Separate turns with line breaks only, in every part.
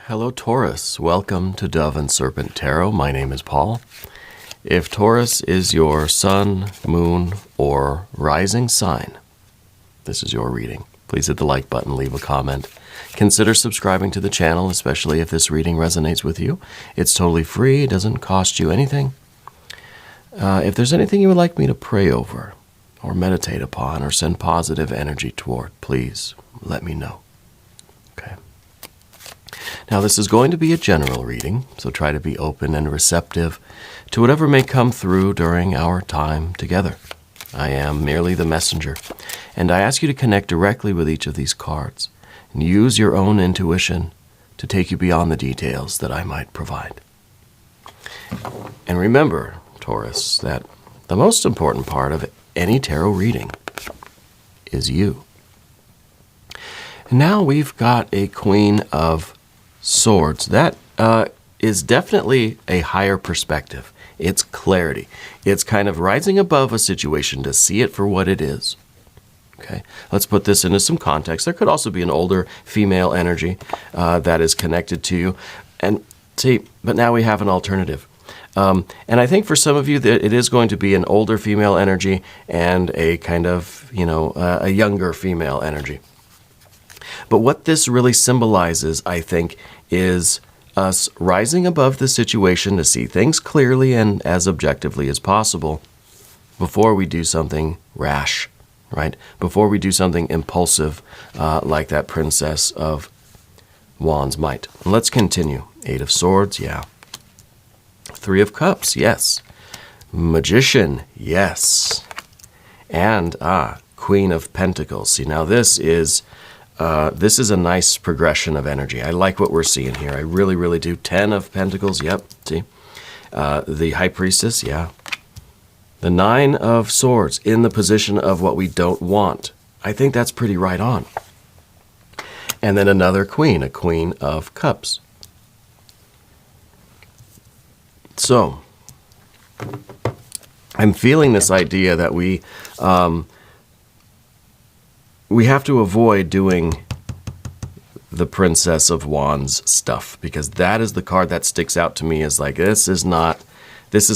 Hello, Taurus. Welcome to Dove and Serpent Tarot. My name is Paul. If Taurus is your sun, moon, or rising sign, this is your reading. Please hit the like button, leave a comment. Consider subscribing to the channel, especially if this reading resonates with you. It's totally free. It doesn't cost you anything. If there's anything you would like me to pray over or meditate upon or send positive energy toward, please let me know. Okay. Now, this is going to be a general reading, so try to be open and receptive to whatever may come through during our time together. I am merely the messenger, and I ask you to connect directly with each of these cards and use your own intuition to take you beyond the details that I might provide. And remember, Taurus, that the most important part of any tarot reading is you. And now we've got a Queen of Swords. That is definitely a higher perspective. It's clarity. It's kind of rising above a situation to see it for what it is. Okay, let's put this into some context. There could also be an older female energy that is connected to you. And see, but now we have an alternative. And I think for some of you that it is going to be an older female energy and a kind of, a younger female energy. But what this really symbolizes, I think, is us rising above the situation to see things clearly and as objectively as possible before we do something rash, right? Before we do something impulsive like that Princess of Wands might. Let's continue. 8 of Swords, yeah. 3 of Cups, yes. Magician, yes. And Queen of Pentacles. See, now this is a nice progression of energy. I like what we're seeing here. I really, really do. 10 of Pentacles, yep, see. The High Priestess, yeah. The 9 of Swords in the position of what we don't want. I think that's pretty right on. And then another Queen, a Queen of Cups. So, I'm feeling this idea that we have to avoid doing the Princess of Wands stuff, because that is the card that sticks out to me as like, this is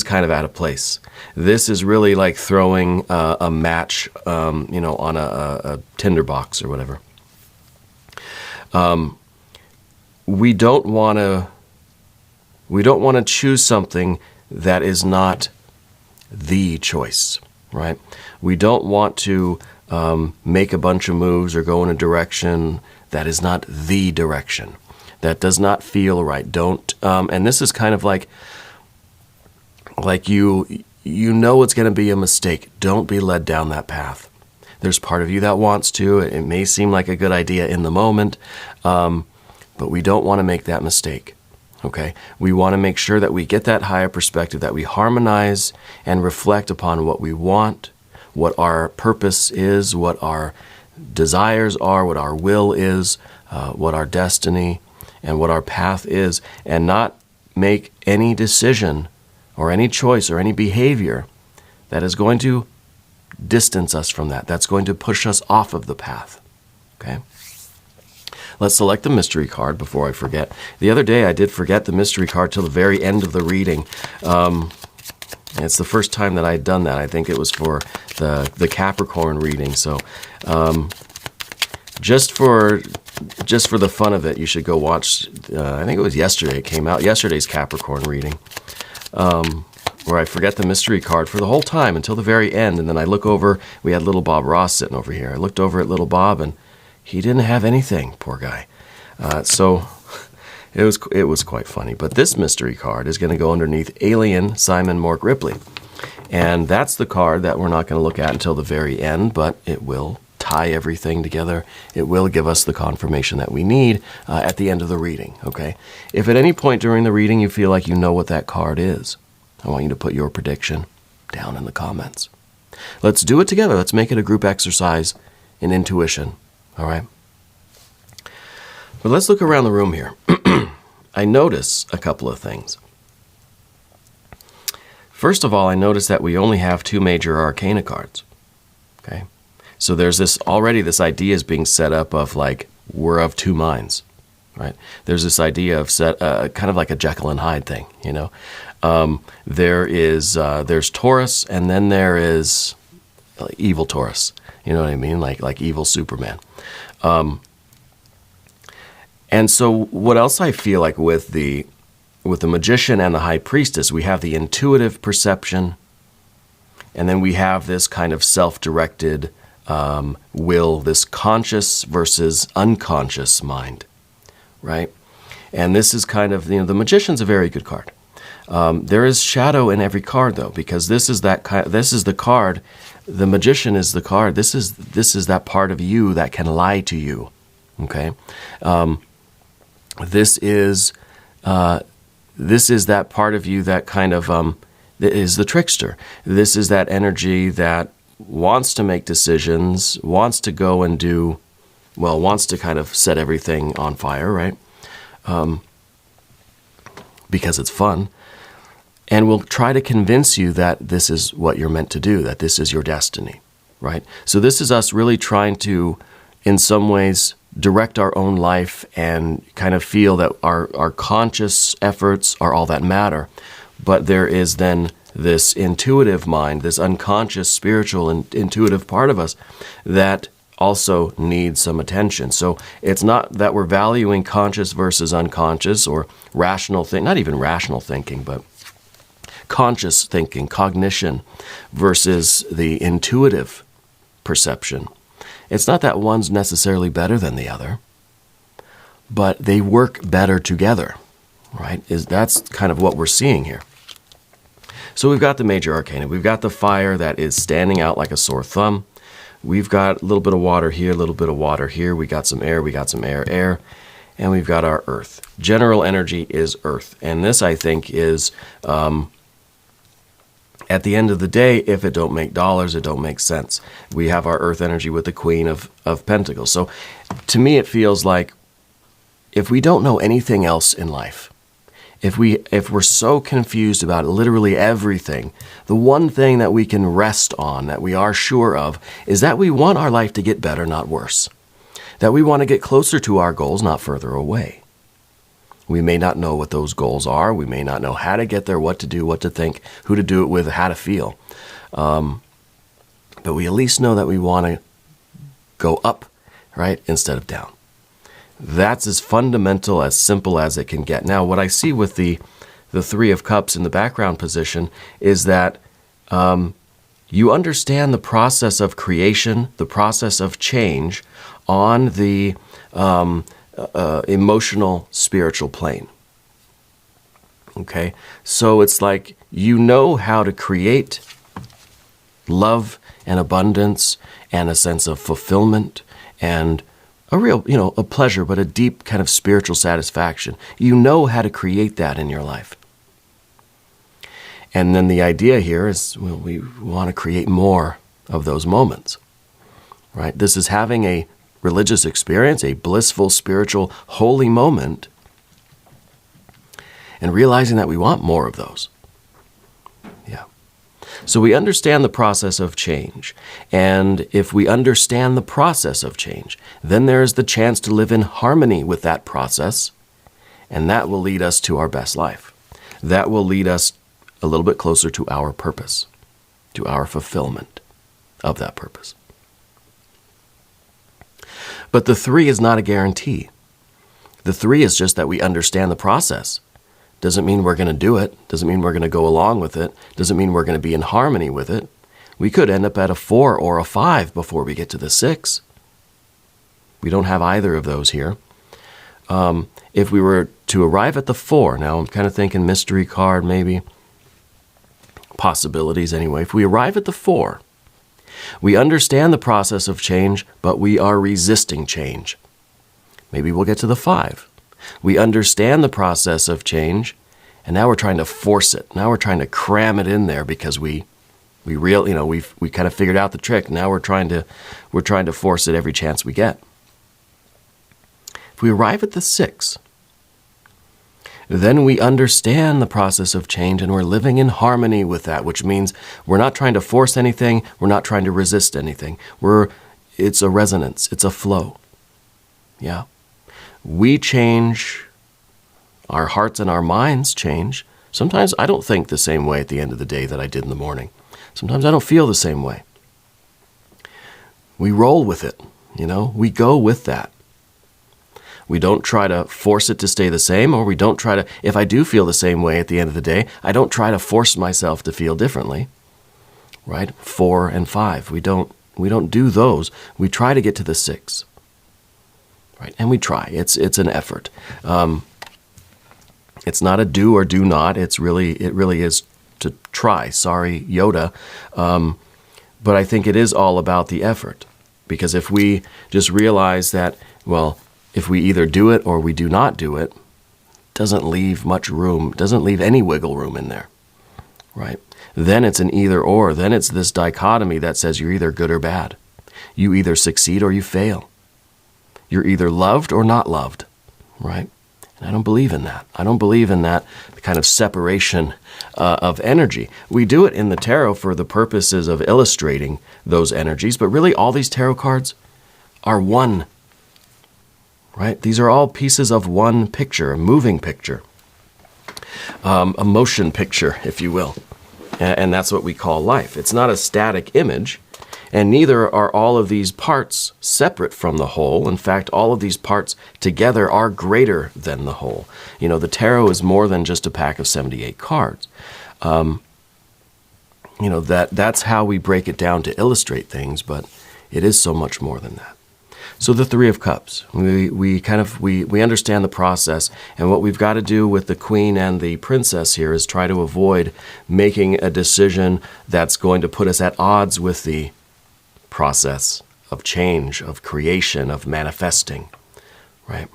kind of out of place. This is really like throwing a match, on a tinderbox or whatever. We don't want to choose something that is not the choice, right? We don't want to make a bunch of moves or go in a direction that is not the direction. That does not feel right. Don't, and this is kind of like you know it's going to be a mistake. Don't be led down that path. There's part of you that wants to. It may seem like a good idea in the moment, but we don't want to make that mistake. Okay, we want to make sure that we get that higher perspective, that we harmonize and reflect upon what we want, what our purpose is, what our desires are, what our will is, what our destiny and what our path is, and not make any decision or any choice or any behavior that is going to distance us from that. That's going to push us off of the path. Okay? Let's select the mystery card before I forget. The other day I did forget the mystery card till the very end of the reading. It's the first time that I had done that. I think it was for the Capricorn reading. So just for the fun of it, you should go watch, I think it was yesterday it came out, yesterday's Capricorn reading, where I forget the mystery card for the whole time until the very end. And then I look over, we had little Bob Ross sitting over here. I looked over at little Bob and he didn't have anything, poor guy. So it was quite funny. But this mystery card is going to go underneath Alien Simon Mork Ripley. And that's the card that we're not going to look at until the very end, but it will tie everything together. It will give us the confirmation that we need at the end of the reading, okay? If at any point during the reading you feel like you know what that card is, I want you to put your prediction down in the comments. Let's do it together. Let's make it a group exercise in intuition. All right. But let's look around the room here. I notice a couple of things. First of all, I notice that we only have 2 major arcana cards. Okay. So there's this idea is being set up of like, we're of 2 minds. right? There's this idea of kind of like a Jekyll and Hyde thing, There's Taurus, and then there is evil Taurus. You know what I mean? Like evil Superman. And so what else I feel like with the magician and the high priestess, we have the intuitive perception, and then we have this kind of self-directed will, this conscious versus unconscious mind, right? And this is kind of, the magician's a very good card. There is shadow in every card, though, because this is the card. The magician is the card. This is that part of you that can lie to you. Okay, this is that part of you that kind of is the trickster. This is that energy that wants to make decisions, wants to go and wants to kind of set everything on fire, right? Because it's fun. And will try to convince you that this is what you're meant to do, that this is your destiny, right? So this is us really trying to, in some ways, direct our own life and kind of feel that our conscious efforts are all that matter. But there is then this intuitive mind, this unconscious, spiritual, and intuitive part of us that also needs some attention. So it's not that we're valuing conscious versus unconscious or rational thinking, not even rational thinking, but conscious thinking, cognition, versus the intuitive perception. It's not that one's necessarily better than the other, but they work better together, right? That's kind of what we're seeing here. So we've got the major arcana. We've got the fire that is standing out like a sore thumb. We've got a little bit of water here, a little bit of water here. We got some air, air. And we've got our earth. General energy is earth. And this, I think, is... at the end of the day, if it don't make dollars, it don't make sense. We have our earth energy with the Queen of Pentacles. So to me, it feels like if we don't know anything else in life, if we're so confused about literally everything, the one thing that we can rest on, that we are sure of, is that we want our life to get better, not worse. That we want to get closer to our goals, not further away. We may not know what those goals are. We may not know how to get there, what to do, what to think, who to do it with, how to feel. But we at least know that we want to go up, right, instead of down. That's as fundamental, as simple as it can get. Now, what I see with the Three of Cups in the background position is that you understand the process of creation, the process of change on the emotional, spiritual plane. Okay? So it's like you know how to create love and abundance and a sense of fulfillment and a real, a pleasure, but a deep kind of spiritual satisfaction. You know how to create that in your life. And then the idea here is we want to create more of those moments, right? This is having a religious experience, a blissful, spiritual, holy moment, and realizing that we want more of those. Yeah. So we understand the process of change. And if we understand the process of change, then there is the chance to live in harmony with that process, and that will lead us to our best life. That will lead us a little bit closer to our purpose, to our fulfillment of that purpose. But the 3 is not a guarantee. The 3 is just that we understand the process. Doesn't mean we're going to do it. Doesn't mean we're going to go along with it. Doesn't mean we're going to be in harmony with it. We could end up at a 4 or a 5 before we get to the 6. We don't have either of those here. If we were to arrive at the 4, now I'm kind of thinking mystery card maybe, possibilities anyway. If we arrive at the 4, we understand the process of change, but we are resisting change. Maybe we'll get to the 5. We understand the process of change, and now we're trying to force it. Now we're trying to cram it in there because we kind of figured out the trick. Now we're trying to force it every chance we get. If we arrive at the 6, then we understand the process of change and we're living in harmony with that, which means we're not trying to force anything, we're not trying to resist anything. It's a resonance, it's a flow. Yeah. We change, our hearts and our minds change. Sometimes I don't think the same way at the end of the day that I did in the morning. Sometimes I don't feel the same way. We roll with it, we go with that. We don't try to force it to stay the same, or we don't try to, if I do feel the same way at the end of the day, I don't try to force myself to feel differently, right? 4 and 5, we don't do those. We try to get to the 6, right? And we try. It's an effort. It's not a do or do not. It really is to try. Sorry, Yoda. But I think it is all about the effort. Because if we just realize that, well, if we either do it or we do not do it, doesn't leave much room, doesn't leave any wiggle room in there, right? Then it's an either or. Then it's this dichotomy that says you're either good or bad. You either succeed or you fail. You're either loved or not loved, right? And I don't believe in that. I don't believe in that kind of separation of energy. We do it in the tarot for the purposes of illustrating those energies, but really all these tarot cards are one, right? These are all pieces of one picture, a moving picture, a motion picture, if you will. And that's what we call life. It's not a static image, and neither are all of these parts separate from the whole. In fact, all of these parts together are greater than the whole. The tarot is more than just a pack of 78 cards. That's how we break it down to illustrate things, but it is so much more than that. So the 3 of Cups, we understand the process, and what we've got to do with the Queen and the Princess here is try to avoid making a decision that's going to put us at odds with the process of change, of creation, of manifesting, right?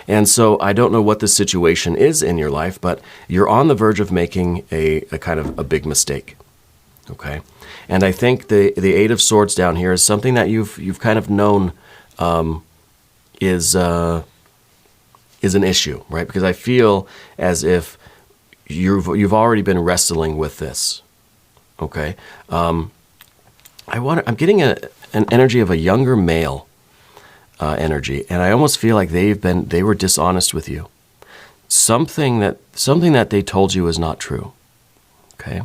And so I don't know what the situation is in your life, but you're on the verge of making a kind of a big mistake, okay? And I think the 8 of Swords down here is something that you've kind of known is an issue, right? Because I feel as if you've already been wrestling with this, okay? I'm getting an energy of a younger male energy, and I almost feel like they were dishonest with you. Something that they told you is not true. Okay?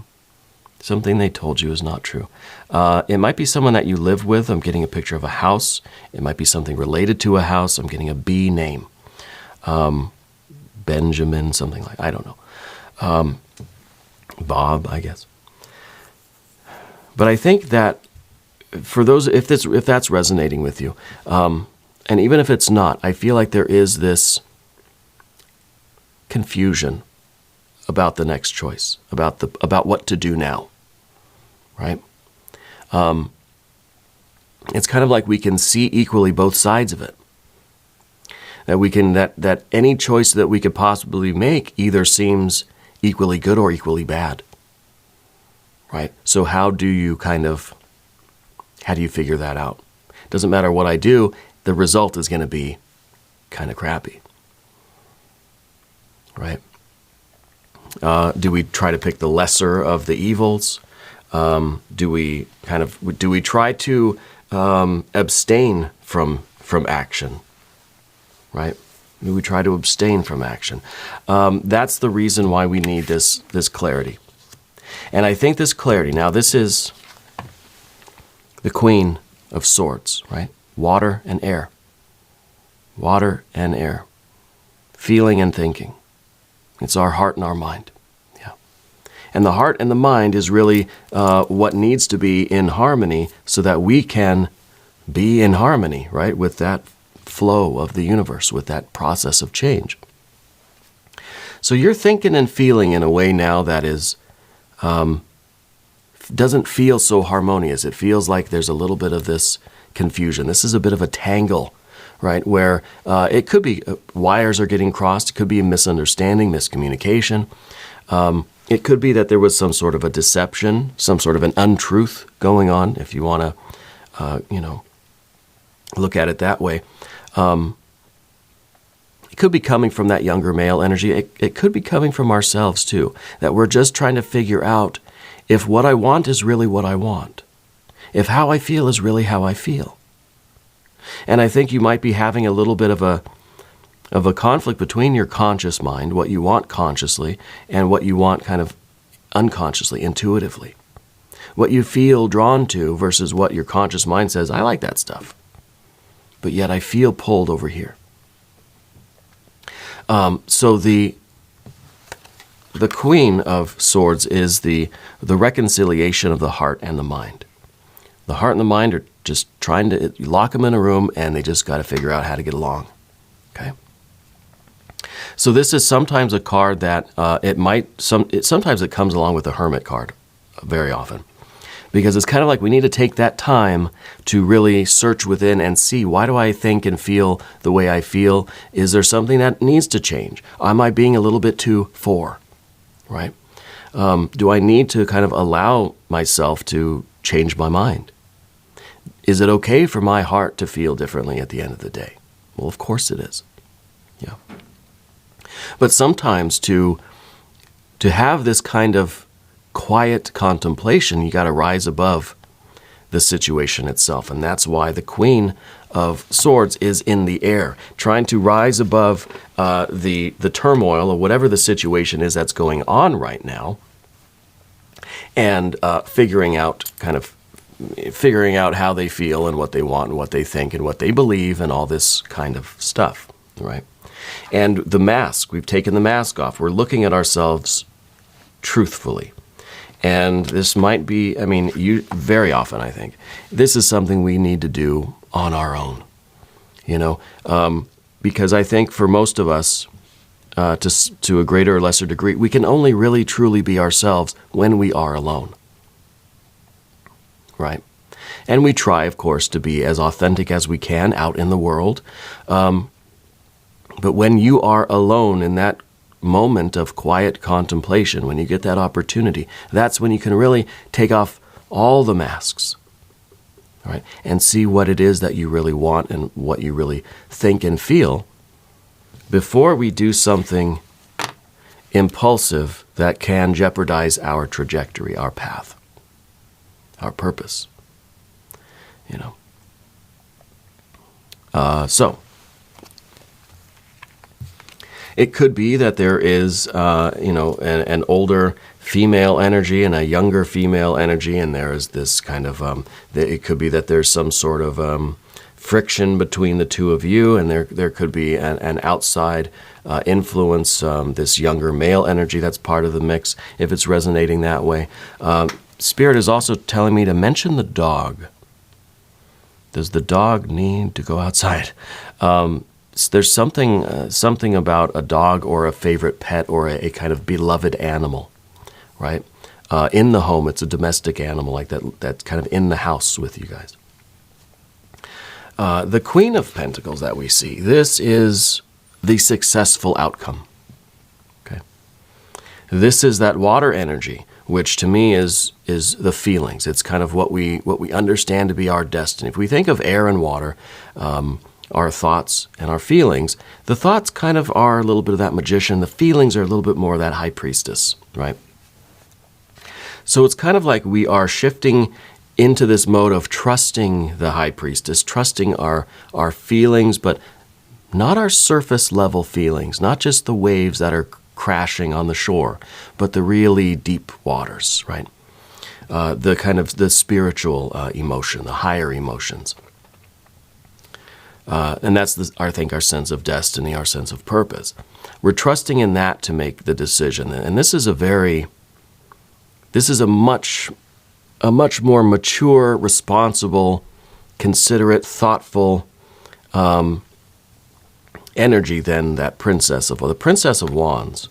Something they told you is not true. It might be someone that you live with. I'm getting a picture of a house. It might be something related to a house. I'm getting a B name. Benjamin, something like, I don't know. Bob, I guess. But I think that for those, if that's resonating with you, and even if it's not, I feel like there is this confusion about the next choice, about what to do now, right? It's kind of like we can see equally both sides of it. That any choice that we could possibly make either seems equally good or equally bad, right? So how do you figure that out? Doesn't matter what I do, the result is going to be kind of crappy, right? Do we try to pick the lesser of the evils? Do we try to abstain from action, right? Do we try to abstain from action? That's the reason why we need this clarity. And I think this clarity, now this is the Queen of Swords, right? Water and air. Water and air. Feeling and thinking. It's our heart and our mind. Yeah. And the heart and the mind is really what needs to be in harmony so that we can be in harmony, right? With that flow of the universe, with that process of change. So you're thinking and feeling in a way now that is doesn't feel so harmonious. It feels like there's a little bit of this confusion. This is a bit of a tangle, right? Where it could be wires are getting crossed. It could be a misunderstanding, miscommunication. It could be that there was some sort of a deception, some sort of an untruth going on, if you want to, look at it that way. It could be coming from that younger male energy. It could be coming from ourselves too, that we're just trying to figure out if what I want is really what I want, if how I feel is really how I feel. And I think you might be having a little bit of a conflict between your conscious mind, what you want consciously, and what you want kind of unconsciously, intuitively. What you feel drawn to versus what your conscious mind says, I like that stuff. But yet I feel pulled over here. So the Queen of Swords is the reconciliation of the heart and the mind. The heart and the mind are just trying to lock them in a room, and they just got to figure out how to get along. Okay. So this is sometimes a card that sometimes it comes along with the Hermit card, very often, because it's kind of like we need to take that time to really search within and see, why do I think and feel the way I feel? Is there something that needs to change? Am I being a little bit too right? Do I need to kind of allow myself to change my mind? Is it okay for my heart to feel differently at the end of the day? Well, of course it is. Yeah. But sometimes to have this kind of quiet contemplation, you got to rise above the situation itself. And that's why the Queen of Swords is in the air, trying to rise above the turmoil or whatever the situation is that's going on right now, and figuring out how they feel and what they want and what they think and what they believe and all this kind of stuff, right? And the mask, we've taken the mask off. We're looking at ourselves truthfully. And this might be, very often, I think, this is something we need to do on our own, because I think for most of us, to a greater or lesser degree, we can only really truly be ourselves when we are alone. Right? And we try, of course, to be as authentic as we can out in the world. But when you are alone in that moment of quiet contemplation, when you get that opportunity, that's when you can really take off all the masks, right? And see what it is that you really want and what you really think and feel before we do something impulsive that can jeopardize our trajectory, our path, our purpose, So it could be that there is, an older female energy and a younger female energy, and there is this kind of, it could be that there's some sort of friction between the two of you, and there could be an outside influence, this younger male energy that's part of the mix, if it's resonating that way. Spirit is also telling me to mention the dog. Does the dog need to go outside? There's something about a dog or a favorite pet or a kind of beloved animal, right? In the home, it's a domestic animal like that's kind of in the house with you guys. The Queen of Pentacles that we see, this is the successful outcome. Okay, this is that water energy, which to me is the feelings. It's kind of what we understand to be our destiny. If we think of air and water, our thoughts and our feelings, the thoughts kind of are a little bit of that magician. The feelings are a little bit more of that high priestess, right? So it's kind of like we are shifting into this mode of trusting the high priestess, trusting our feelings, but not our surface level feelings, not just the waves that are crashing on the shore, but the really deep waters, right? The kind of the spiritual emotion, the higher emotions. And that's, I think, our sense of destiny, our sense of purpose. We're trusting in that to make the decision. And this is a much more mature, responsible, considerate, thoughtful energy than that Princess of, the Princess of Wands.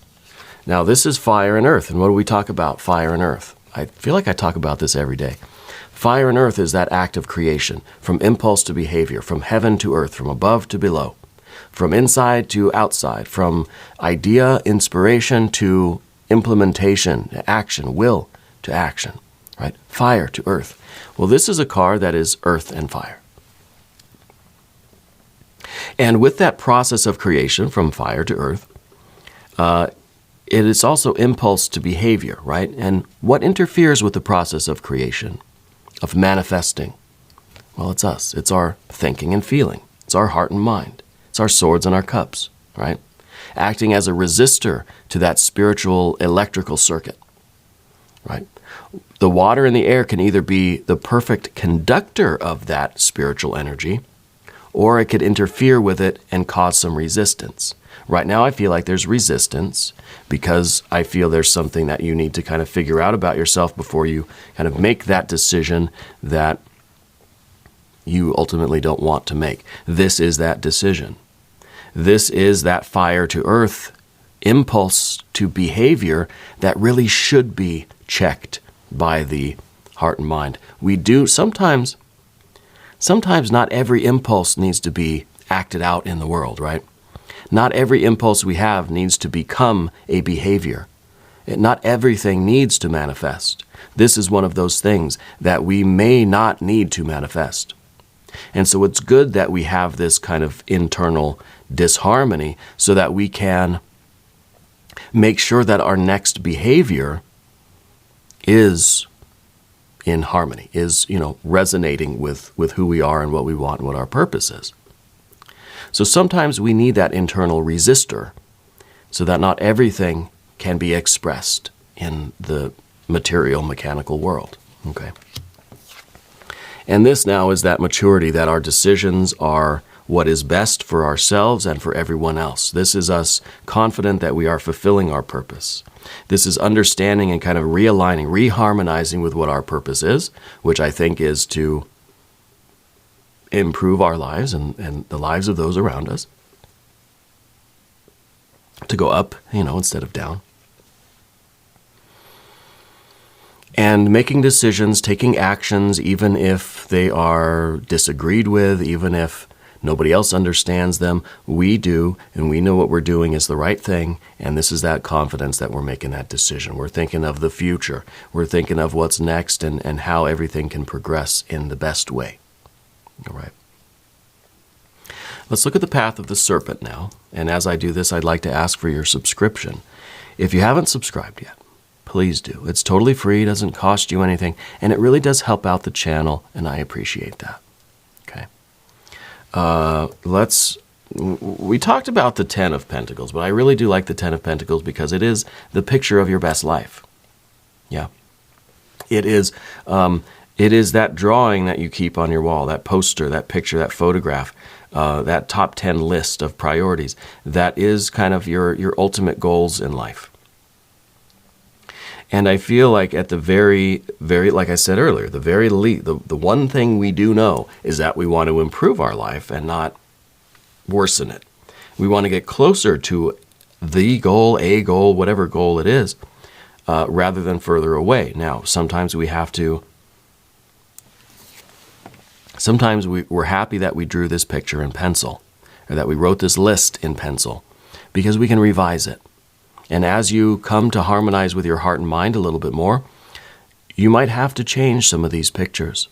Now, this is fire and earth. And what do we talk about? Fire and earth. I feel like I talk about this every day. Fire and earth is that act of creation, from impulse to behavior, from heaven to earth, from above to below, from inside to outside, from idea, inspiration to implementation, action, will to action, right? Fire to earth. Well, this is a card that is earth and fire. And with that process of creation, from fire to earth, it is also impulse to behavior, right? And what interferes with the process of creation, of manifesting? Well, it's us. It's our thinking and feeling. It's our heart and mind. It's our swords and our cups, right? Acting as a resistor to that spiritual electrical circuit, right? The water and the air can either be the perfect conductor of that spiritual energy, or it could interfere with it and cause some resistance. Right now, I feel like there's resistance because I feel there's something that you need to kind of figure out about yourself before you kind of make that decision that you ultimately don't want to make. This is that decision. This is that fire to earth impulse to behavior that really should be checked by the heart and mind. We do sometimes not every impulse needs to be acted out in the world, right? Not every impulse we have needs to become a behavior. Not everything needs to manifest. This is one of those things that we may not need to manifest. And so it's good that we have this kind of internal disharmony so that we can make sure that our next behavior is in harmony, is, resonating with who we are and what we want and what our purpose is. So sometimes we need that internal resistor so that not everything can be expressed in the material, mechanical world. Okay. And this now is that maturity that our decisions are what is best for ourselves and for everyone else. This is us confident that we are fulfilling our purpose. This is understanding and kind of realigning, reharmonizing with what our purpose is, which I think is to improve our lives and the lives of those around us. To go up, instead of down. And making decisions, taking actions, even if they are disagreed with, even if nobody else understands them, we do, and we know what we're doing is the right thing, and this is that confidence that we're making that decision. We're thinking of the future. We're thinking of what's next and how everything can progress in the best way. All right. Let's look at the path of the serpent now, and as I do this, I'd like to ask for your subscription. If you haven't subscribed yet, please do. It's totally free, it doesn't cost you anything, and it really does help out the channel, and I appreciate that. Okay. We talked about the Ten of Pentacles, but I really do like the Ten of Pentacles because it is the picture of your best life. Yeah. It is that drawing that you keep on your wall, that poster, that picture, that photograph, that top 10 list of priorities. That is kind of your ultimate goals in life. And I feel like at the very, like I said earlier, the one thing we do know is that we want to improve our life and not worsen it. We want to get closer to the goal, a goal, whatever goal it is, rather than further away. Now, sometimes we're happy that we drew this picture in pencil, or that we wrote this list in pencil, because we can revise it. And as you come to harmonize with your heart and mind a little bit more, you might have to change some of these pictures,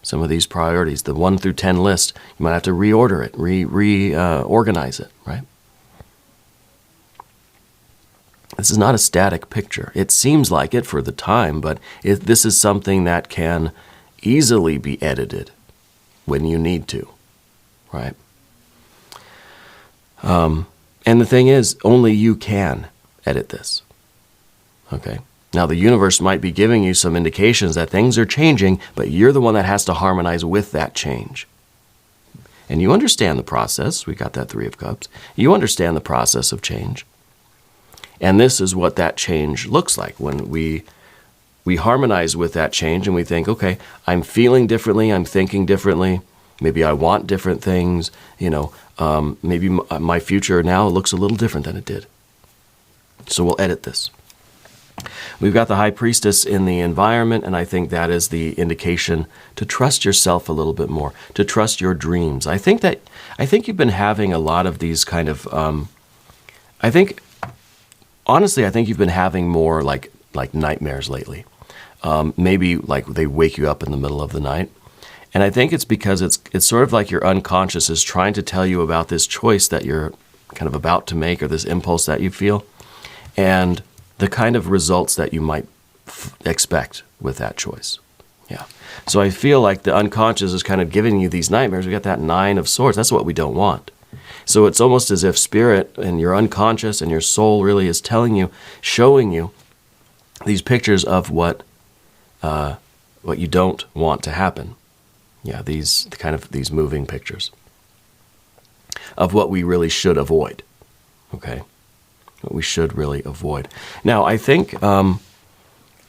some of these priorities. The 1 through 10 list, you might have to reorder it, reorganize it, right? This is not a static picture. It seems like it for the time, but this is something that can easily be edited when you need to, right? And the thing is, only you can edit this, okay? Now, the universe might be giving you some indications that things are changing, but you're the one that has to harmonize with that change. And you understand the process. We got that 3 of Cups. You understand the process of change. And this is what that change looks like when we harmonize with that change and we think, okay, I'm feeling differently, I'm thinking differently, maybe I want different things, maybe my future now looks a little different than it did. So we'll edit this. We've got the High Priestess in the environment, and I think that is the indication to trust yourself a little bit more, to trust your dreams. I think you've been having a lot of these kind of, I think you've been having more like nightmares lately. Maybe like they wake you up in the middle of the night. And I think it's because it's sort of like your unconscious is trying to tell you about this choice that you're kind of about to make, or this impulse that you feel, and the kind of results that you might expect with that choice. Yeah. So I feel like the unconscious is kind of giving you these nightmares. We got that 9 of swords. That's what we don't want. So it's almost as if spirit and your unconscious and your soul really is telling you, showing you these pictures of what you don't want to happen. Yeah, these moving pictures of what we really should avoid. Okay, what we should really avoid. Now, I think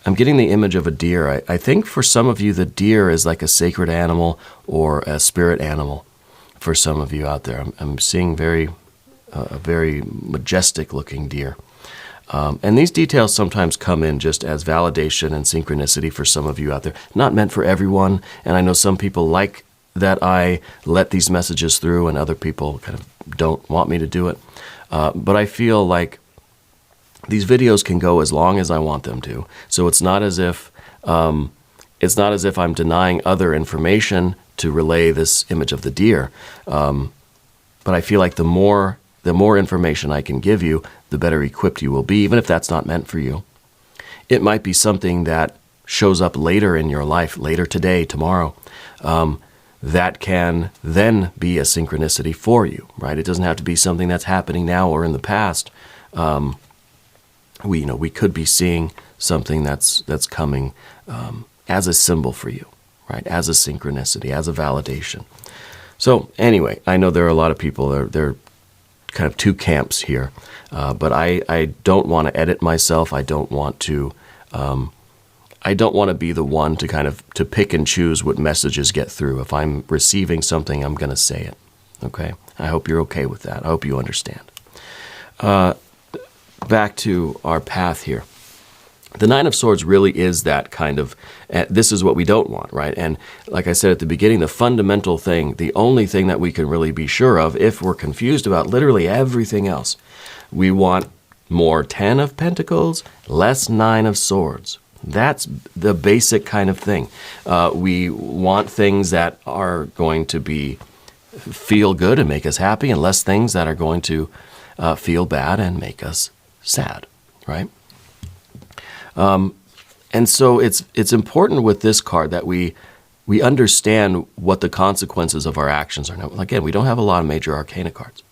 I'm getting the image of a deer. I think for some of you, the deer is like a sacred animal or a spirit animal. For some of you out there, I'm seeing a very majestic-looking deer. And these details sometimes come in just as validation and synchronicity for some of you out there. Not meant for everyone, and I know some people like that I let these messages through, and other people kind of don't want me to do it. But I feel like these videos can go as long as I want them to. So it's not as if I'm denying other information to relay this image of the deer. But I feel like the more information I can give you, the better equipped you will be, even if that's not meant for you. It might be something that shows up later in your life, later today, tomorrow, that can then be a synchronicity for you, right? It doesn't have to be something that's happening now or in the past. We could be seeing something that's coming as a symbol for you, right? As a synchronicity, as a validation. So anyway, I know there are a lot of people, they're kind of two camps here, but I don't want to edit myself. I don't want to be the one to pick and choose what messages get through. If I'm receiving something, I'm going to say it. Okay? I hope you're okay with that. I hope you understand. Back to our path here. The 9 of Swords really is that kind of, this is what we don't want, right? And like I said at the beginning, the fundamental thing, the only thing that we can really be sure of if we're confused about literally everything else, we want more 10 of Pentacles, less 9 of Swords. That's the basic kind of thing. We want things that are going to feel good and make us happy, and less things that are going to feel bad and make us sad, right? And so it's important with this card that we understand what the consequences of our actions are. Now, again, we don't have a lot of major arcana cards.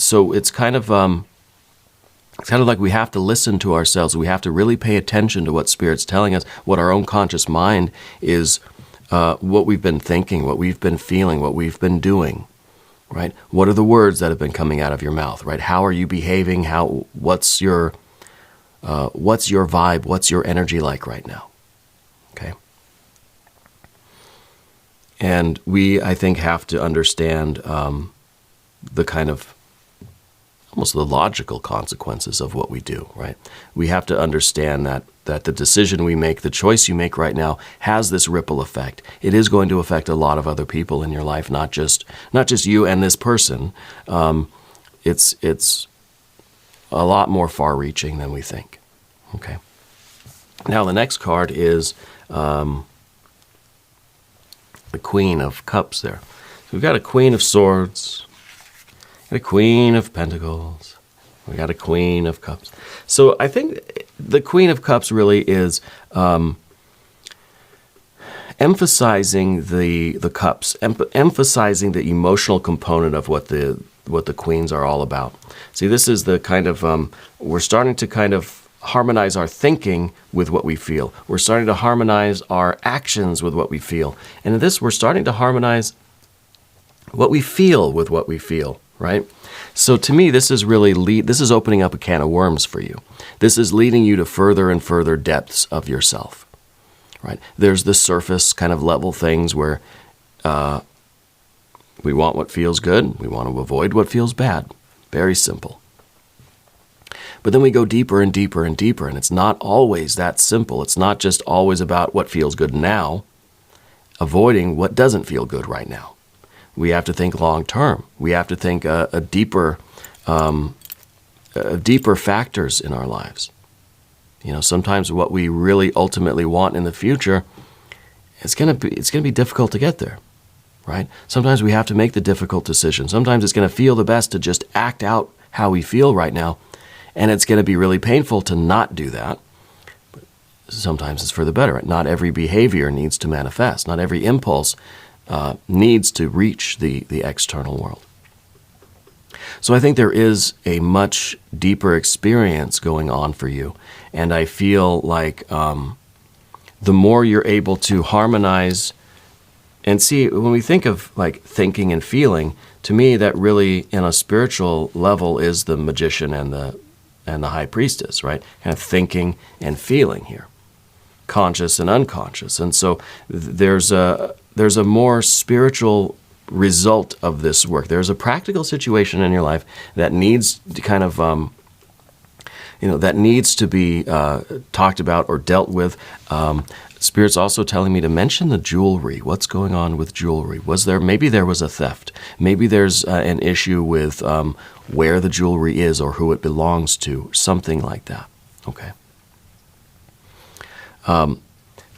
So it's kind of like we have to listen to ourselves. We have to really pay attention to what Spirit's telling us, what our own conscious mind is, what we've been thinking, what we've been feeling, what we've been doing, right? What are the words that have been coming out of your mouth, right? How are you behaving? What's your vibe? What's your energy like right now? Okay. And we, I think, have to understand the kind of almost the logical consequences of what we do, right? We have to understand that the decision we make, the choice you make right now, has this ripple effect. It is going to affect a lot of other people in your life, not just you and this person. It's a lot more far-reaching than we think. Okay. Now the next card is the Queen of Cups there. So we've got a Queen of Swords, a Queen of Pentacles, we got a Queen of Cups. So I think the Queen of Cups really is emphasizing the cups, emphasizing the emotional component of what the queens are all about. See, this is the kind of, we're starting to kind of harmonize our thinking with what we feel. We're starting to harmonize our actions with what we feel. And in this, we're starting to harmonize what we feel with what we feel, right? So to me, this is opening up a can of worms for you. This is leading you to further and further depths of yourself, right? There's the surface kind of level things where we want what feels good. We want to avoid what feels bad. Very simple. But then we go deeper and deeper and deeper, and it's not always that simple. It's not just always about what feels good now, avoiding what doesn't feel good right now. We have to think long term. We have to think deeper factors in our lives. You know, sometimes what we really ultimately want in the future, it's gonna be difficult to get there, right? Sometimes we have to make the difficult decision. Sometimes it's gonna feel the best to just act out how we feel right now, and it's gonna be really painful to not do that. sometimes it's for the better. Not every behavior needs to manifest. Not every impulse needs to reach the external world. So I think there is a much deeper experience going on for you. And I feel like the more you're able to harmonize and see, when we think of like thinking and feeling, to me that really, in a spiritual level, is the magician and the high priestess, right? Kind of thinking and feeling here, conscious and unconscious. And so there's a more spiritual result of this work. There's a practical situation in your life that needs to kind of, that needs to be talked about or dealt with. Spirit's also telling me to mention the jewelry. What's going on with jewelry? Maybe there was a theft. Maybe there's an issue with where the jewelry is or who it belongs to, something like that. Okay.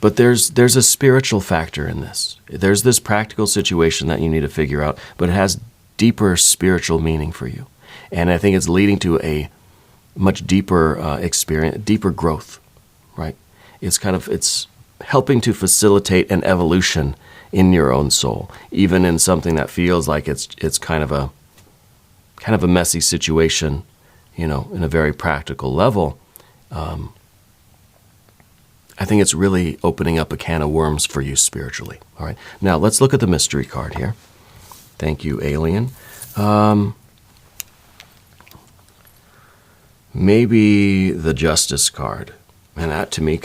But there's a spiritual factor in this. There's this practical situation that you need to figure out, but it has deeper spiritual meaning for you. And I think it's leading to a much deeper experience, deeper growth, right? It's helping to facilitate an evolution in your own soul, even in something that feels like it's kind of a messy situation, in a very practical level. I think it's really opening up a can of worms for you spiritually. All right. Now let's look at the mystery card here. Thank you, Alien. Maybe the Justice card. And that to me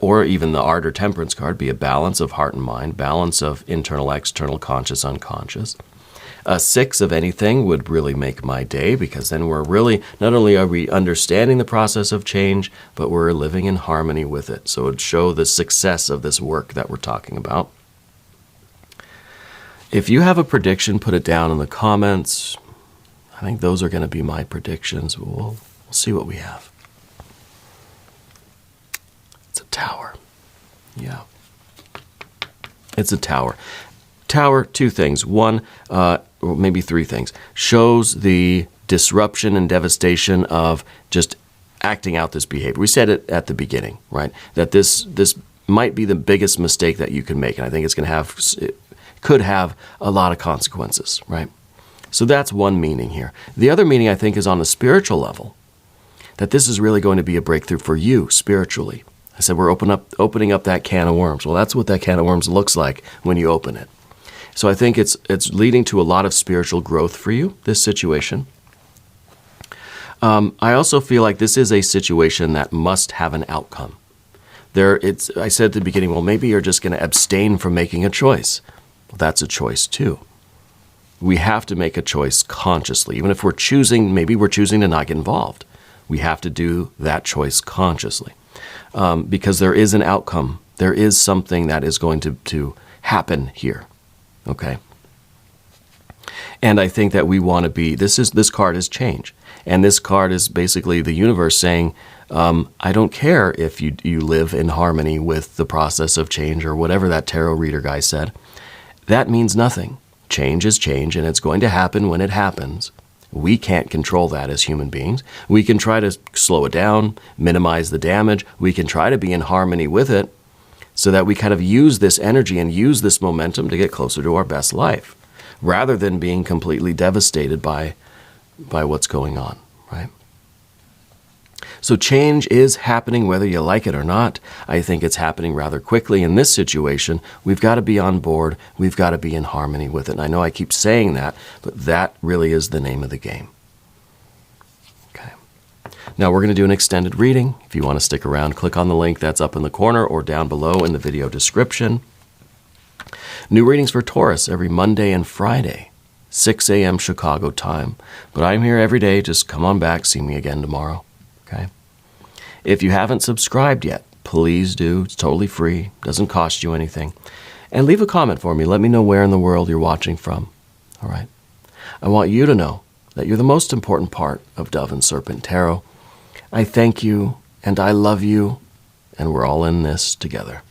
or even the Art or Temperance card, be a balance of heart and mind, balance of internal, external, conscious, unconscious. A 6 of anything would really make my day, because then we're really, not only are we understanding the process of change, but we're living in harmony with it. So it would show the success of this work that we're talking about. If you have a prediction, put it down in the comments. I think those are going to be my predictions. We'll see what we have. It's a tower. Yeah. It's a tower. Tower, 2 things. One, or maybe 3 things. Shows the disruption and devastation of just acting out this behavior. We said it at the beginning, right? That this might be the biggest mistake that you can make. And I think it could have a lot of consequences, right? So that's one meaning here. The other meaning, I think, is on a spiritual level. That this is really going to be a breakthrough for you spiritually. I said we're opening up that can of worms. Well, that's what that can of worms looks like when you open it. So I think it's leading to a lot of spiritual growth for you, this situation. I also feel like this is a situation that must have an outcome. I said at the beginning, well, maybe you're just going to abstain from making a choice. Well, that's a choice too. We have to make a choice consciously. Even if maybe we're choosing to not get involved. We have to do that choice consciously. Because there is an outcome. There is something that is going to happen here. Okay? And I think that we want to be, this card is change. And this card is basically the universe saying, I don't care if you live in harmony with the process of change or whatever that tarot reader guy said. That means nothing. Change is change, and it's going to happen when it happens. We can't control that as human beings. We can try to slow it down, minimize the damage. We can try to be in harmony with it so that we kind of use this energy and use this momentum to get closer to our best life, rather than being completely devastated by what's going on, right? So change is happening whether you like it or not. I think it's happening rather quickly in this situation. We've got to be on board. We've got to be in harmony with it. And I know I keep saying that, but that really is the name of the game. Okay. Now we're going to do an extended reading. If you want to stick around, click on the link that's up in the corner or down below in the video description. New readings for Taurus every Monday and Friday, 6 a.m. Chicago time. But I'm here every day. Just come on back. See me again tomorrow. Okay. If you haven't subscribed yet, please do. It's totally free. Doesn't cost you anything. And leave a comment for me. Let me know where in the world you're watching from. All right. I want you to know that you're the most important part of Dove and Serpent Tarot. I thank you, and I love you, and we're all in this together.